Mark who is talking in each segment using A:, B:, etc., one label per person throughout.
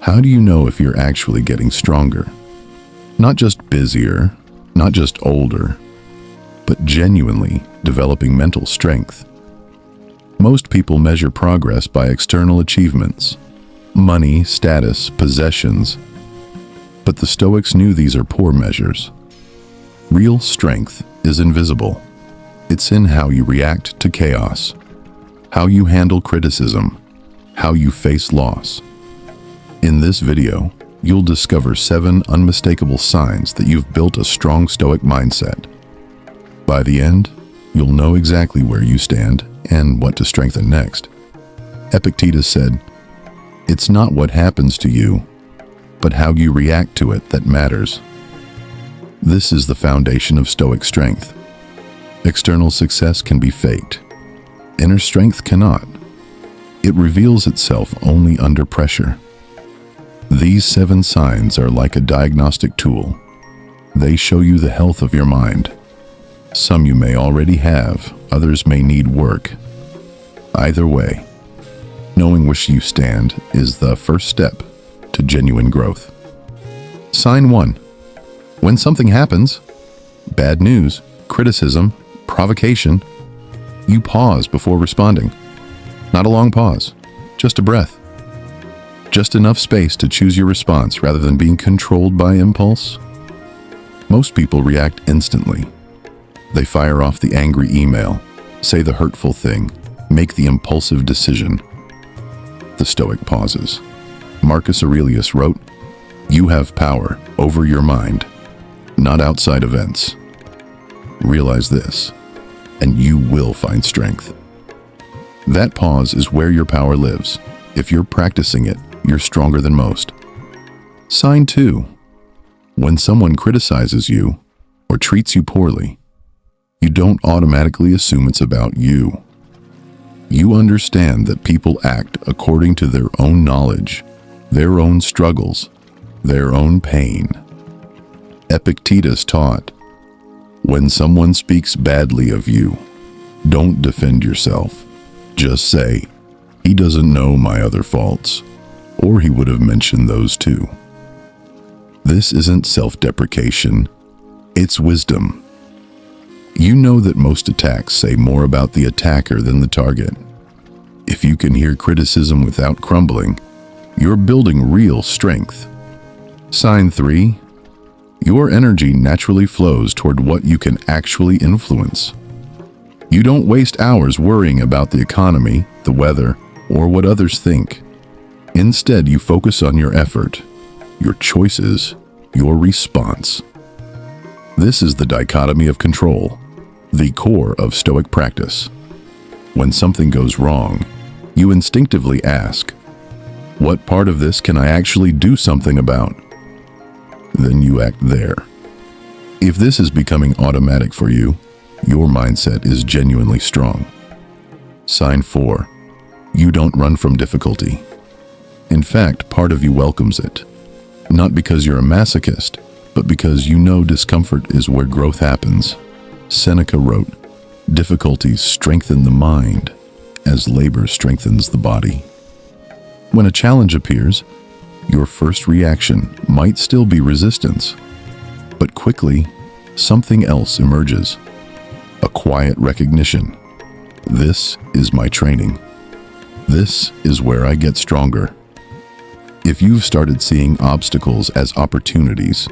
A: How do you know if you're actually getting stronger? Not just busier, not just older, but genuinely developing mental strength. Most people measure progress by external achievements, money, status, possessions. But the Stoics knew these are poor measures. Real strength is invisible. It's in how you react to chaos, how you handle criticism, how you face loss. In this video, you'll discover 7 unmistakable signs that you've built a strong Stoic mindset. By the end, you'll know exactly where you stand and what to strengthen next. Epictetus said, "It's not what happens to you, but how you react to it that matters." This is the foundation of Stoic strength. External success can be faked. Inner strength cannot. It reveals itself only under pressure. These 7 signs are like a diagnostic tool. They show you the health of your mind. Some you may already have, others may need work. Either way, knowing where you stand is the first step to genuine growth. Sign 1. When something happens, bad news, criticism, provocation, you pause before responding. Not a long pause, just a breath. Just enough space to choose your response rather than being controlled by impulse. Most people react instantly. They fire off the angry email, say the hurtful thing, make the impulsive decision. The Stoic pauses. Marcus Aurelius wrote, "You have power over your mind, not outside events." Realize this, and you will find strength. That pause is where your power lives. If you're practicing it, you're stronger than most. Sign 2. When someone criticizes you or treats you poorly, you don't automatically assume it's about you. You understand that people act according to their own knowledge, their own struggles, their own pain. Epictetus taught, when someone speaks badly of you, don't defend yourself. Just say, "He doesn't know my other faults," or he would have mentioned those too. This isn't self-deprecation, it's wisdom. You know that most attacks say more about the attacker than the target. If you can hear criticism without crumbling, you're building real strength. Sign 3. Your energy naturally flows toward what you can actually influence. You don't waste hours worrying about the economy, the weather, or what others think. Instead, you focus on your effort, your choices, your response. This is the dichotomy of control, the core of Stoic practice. When something goes wrong, you instinctively ask, what part of this can I actually do something about? Then you act there. If this is becoming automatic for you, your mindset is genuinely strong. Sign 4. You don't run from difficulty. In fact, part of you welcomes it. Not because you're a masochist, but because you know discomfort is where growth happens. Seneca wrote, "Difficulties strengthen the mind, as labor strengthens the body." When a challenge appears, your first reaction might still be resistance, but quickly, something else emerges. A quiet recognition. This is my training. This is where I get stronger. If you've started seeing obstacles as opportunities,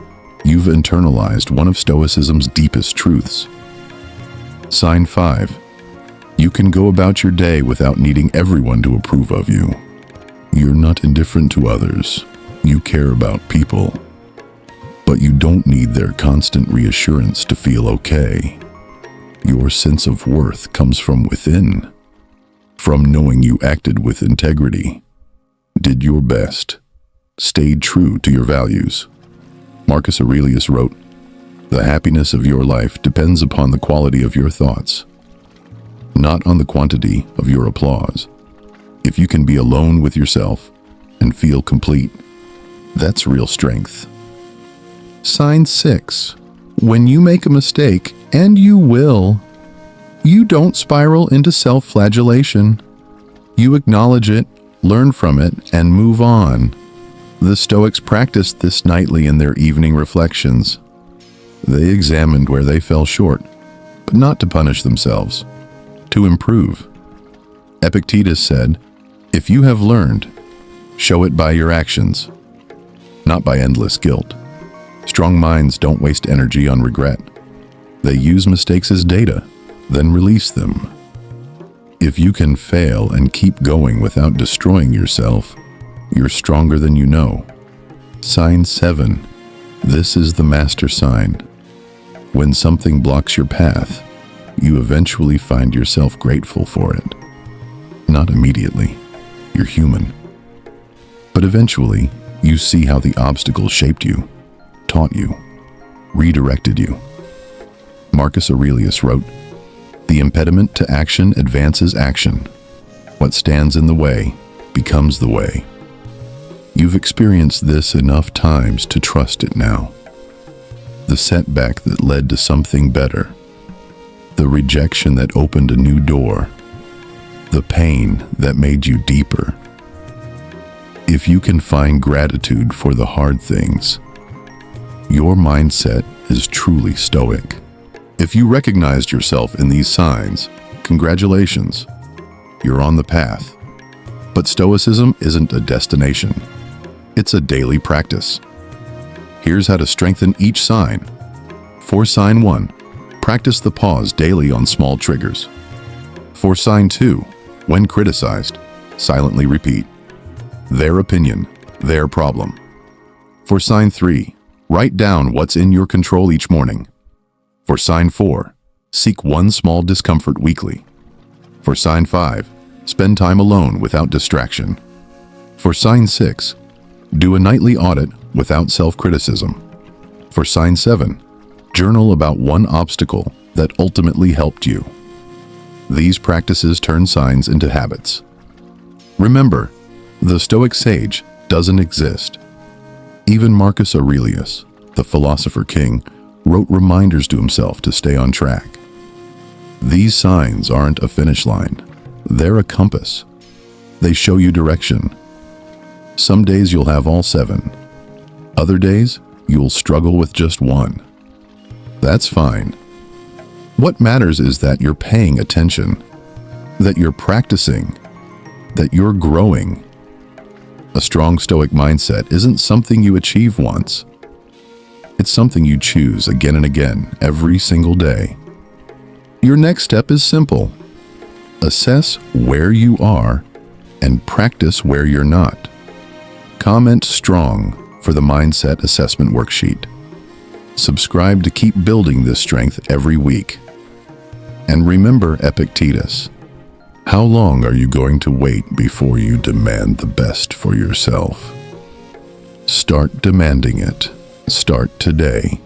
A: you've internalized one of Stoicism's deepest truths. Sign 5. You can go about your day without needing everyone to approve of you. You're not indifferent to others. You care about people. But you don't need their constant reassurance to feel okay. Your sense of worth comes from within, from knowing you acted with integrity, did your best, stayed true to your values. Marcus Aurelius wrote, "The happiness of your life depends upon the quality of your thoughts, not on the quantity of your applause." If you can be alone with yourself and feel complete, that's real strength. Sign 6. When you make a mistake, and you will, you don't spiral into self-flagellation. You acknowledge it, learn from it, and move on. The Stoics practiced this nightly in their evening reflections. They examined where they fell short, but not to punish themselves, to improve. Epictetus said, "If you have learned, show it by your actions, not by endless guilt." Strong minds don't waste energy on regret. They use mistakes as data, then release them. If you can fail and keep going without destroying yourself, you're stronger than you know. Sign 7. This is the master sign. When something blocks your path, you eventually find yourself grateful for it. Not immediately. You're human. But eventually, you see how the obstacle shaped you, taught you, redirected you. Marcus Aurelius wrote, "The impediment to action advances action. What stands in the way becomes the way." You've experienced this enough times to trust it now. The setback that led to something better. The rejection that opened a new door. The pain that made you deeper. If you can find gratitude for the hard things, your mindset is truly stoic. If you recognized yourself in these signs, congratulations, you're on the path. But Stoicism isn't a destination. It's a daily practice. Here's how to strengthen each sign. For sign 1, practice the pause daily on small triggers. For sign 2, when criticized, silently repeat, "Their opinion, their problem." For sign 3, write down what's in your control each morning. For sign 4, seek one small discomfort weekly. For sign 5, spend time alone without distraction. For sign 6, do a nightly audit without self-criticism. For sign 7, journal about one obstacle that ultimately helped you. These practices turn signs into habits. Remember, the Stoic sage doesn't exist. Even Marcus Aurelius, the philosopher king, wrote reminders to himself to stay on track. These signs aren't a finish line. They're a compass. They show you direction. Some days you'll have all 7. Other days, you'll struggle with just 1. That's fine. What matters is that you're paying attention, that you're practicing, that you're growing. A strong Stoic mindset isn't something you achieve once. It's something you choose again and again, every single day. Your next step is simple. Assess where you are and practice where you're not. Comment strong for the Mindset Assessment Worksheet. Subscribe to keep building this strength every week. And remember Epictetus. How long are you going to wait before you demand the best for yourself? Start demanding it. Start today.